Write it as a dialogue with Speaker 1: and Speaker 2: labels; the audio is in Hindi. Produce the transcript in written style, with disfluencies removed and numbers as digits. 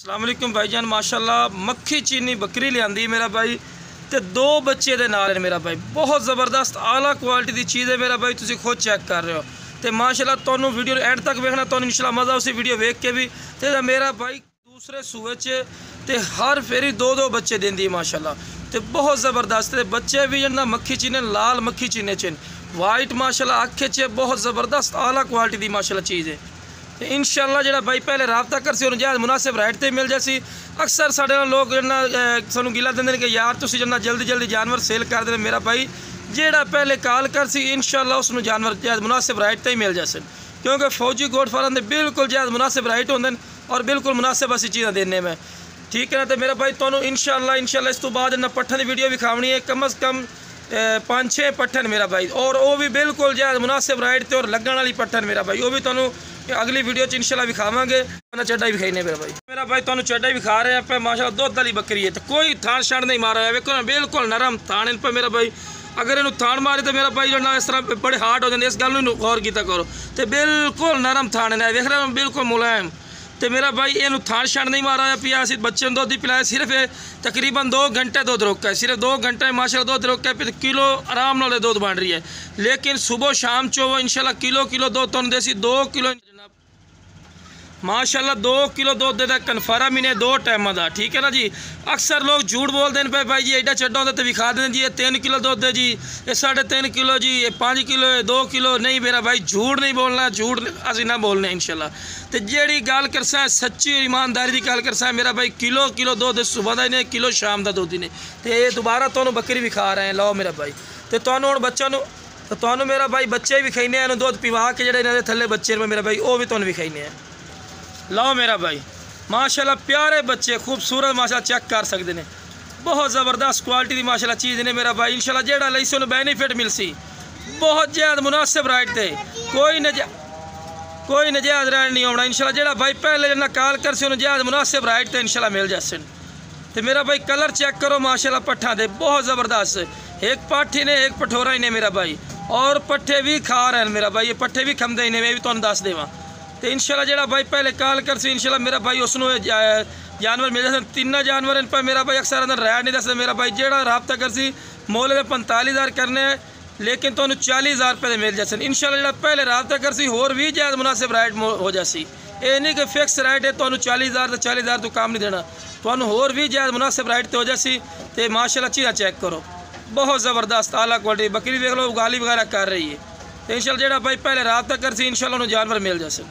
Speaker 1: अस्सलाम वालेकुम भाईजान, माशाल्लाह मक्खी चीनी बकरी लियांदी मेरा भाई ते दो बच्चे दे नाल मेरा भाई। बहुत ज़बरदस्त आला क्वालिटी की चीज़ है मेरा भाई, तुसी खुद चेक कर रहे हो। तो माशाल्लाह तुहानू वीडियो एंड तक वेखना, तुहानू इंशाल्लाह मज़ा उसी वीडियो वेख के भी। तो मेरा भाई दूसरे सूए च ते हर फेरी दो दो बच्चे देंदी है माशाल्लाह। तो बहुत ज़बरदस्त है बच्चे भी ना मक्खी चीने लाल मक्खी चीने च वाइट माशाल्लाह अखे च बहुत ज़बरदस्त आला क्वालिटी की माशाल्लाह चीज़ है। तो इंशाल्लाह जो भाई पहले रबता कर सी जायज़ मुनासिब रेट पर मिल जासी। अक्सर साढ़े लोग सानू गिला देंगे कि यार तुसी जल्दी जल्दी जानवर सेल कर देने। मेरा भाई जेड़ा पहले कॉल कर सी इंशाल्लाह उसनू जानवर जायज़ मुनासिब रेट पर ही मिल जाए, क्योंकि फौजी गोट फार्म के बिल्कुल जायज़ मुनासिब रेट होंगे और बिल्कुल मुनासिब असी चीज़ें देने में, ठीक है ना। तो मेरा भाई तुहानू इंशाल्लाह इस तो बाद पट्ठन की वीडियो विखावनी है, कम अज़ कम 5-6 पट्ठन मेरा भाई, और वो भी बिल्कुल जायज़ मुनासिब रेट पर और लगन वाली पट्ठन मेरा भाई। वो भी तुहानू अगली वीडियो इंशाल्लाह विखावांगे। चड्डा ही विखाई मेरा भाई तुहानू चड्डा ही विखा रहे हैं पे माशाल्लाह दुध वाली बकरी है। तो कोई थान शान नहीं मारा है, वेखो ना बिल्कुल नरम थान इन पर मेरा भाई। अगर इन्हू थान मारे तो मेरा भाई जो इस तरह बड़े हार्ड हो जाते, इस गल नूं गौर किया करो। तो बिल्कुल नरम थान है, वेख रहे हो बिल्कुल मुलायम। तो मेरा भाई इनू थान शान नहीं मारा पिया, बच्चे ने दुध ही पिलाया। सिर्फ तकरीबन 2 घंटे दुध रोका है, सिर्फ 2 घंटे में माशाल्लाह दुध रोका है, फिर किलो आराम नाल दुध बन रही है। लेकिन सुबह शाम चो वो इंशाल्लाह किलो दुध तुहानू देसी 2 किलो माशाल्लाह 2 किलो दुध देता कन्फर्म ही ने 2 टाइम का, ठीक है ना जी। अक्सर लोग झूठ बोलते हैं पे भाई जी एडा चड्डा होता तो विखा दें जी, ये 3 किलो दुध है जी, ये 3.5 किलो जी, ये 5 किलो है, 2 किलो नहीं। मेरा भाई झूठ नहीं बोलना, झूठ असी ना बोलने इंशाल्लाह। तो जेड़ी गल करसा सच्ची ईमानदारी की गल करसा मेरा भाई, किलो दुध सुबह का ही नहीं, किलो शाम का दुध ही नहीं। तो ये दोबारा तुहानू बकरी विखा रहे हैं, लो मेरा भाई। तो तुहानू हुण बच्चों तो तुहानू मेरा भाई बच्चे विखाईने हैं, दुध पिवा के जेडे इन्हां दे थल्ले बच्चे मेरा भाई वो भी तुहानू विखाईने हैं। लाओ मेरा भाई माशाल्लाह प्यारे बच्चे खूबसूरत माशाल्लाह चेक कर सकते हैं, बहुत ज़बरदस्त क्वालिटी की माशाल्लाह चीज़ ने मेरा भाई। इंशाल्लाह जेड़ा लई सी बेनीफिट मिल सी बहुत ज़्यादा मुनासिब रेट थे, कोई नजायज़ रेट नहीं आना इंशाल्लाह। जेड़ा भाई पहले जना कॉल कर सी जायज़ मुनासिब रेट थे इंशाल्लाह मिल जाए। तो मेरा भाई कलर चेक करो माशाल्लाह पट्ठा दे बहुत ज़बरदस्त, एक पाठी ने एक पठोरा ही ने मेरा भाई, और पट्ठे भी खा रहे हैं मेरा भाई, ये पट्ठे भी खमदे ही ने, मैं भी तुहानू दस देवां। तो इंशाल्लाह जेड़ा भाई पहले कॉल कर सी इंशाल्लाह मेरा भाई उसनू जानवर मिल जाए। 3 जानवर इन पर मेरा भाई अक्सर अंदर रैड नहीं दसते मेरा भाई। जेड़ा रबता कर सी मोल के 45,000 करने, लेकिन तुहानू 40,000 रुपये मिल जाए इंशाल्लाह। जेड़ा पहले रबता कर सी होर भी जायज़ मुनासिब रेट हो जासी, ये नहीं कि फिक्स रेट है तुहानू 40,000 तो 40,000 तो काम नहीं देना, तुहानू होर भी जायज़ मुनासिब रेट हो जासी। तो माशाल्लाह चीज़ा चेक करो बहुत ज़बरदस्त आला क्वालिटी बकरी देख लो, उगाली वगैरह कर रही है। तो इंशाल्लाह जेड़ा भाई पहले रबता कर सी इंशाल्लाह जानवर मिल जाए।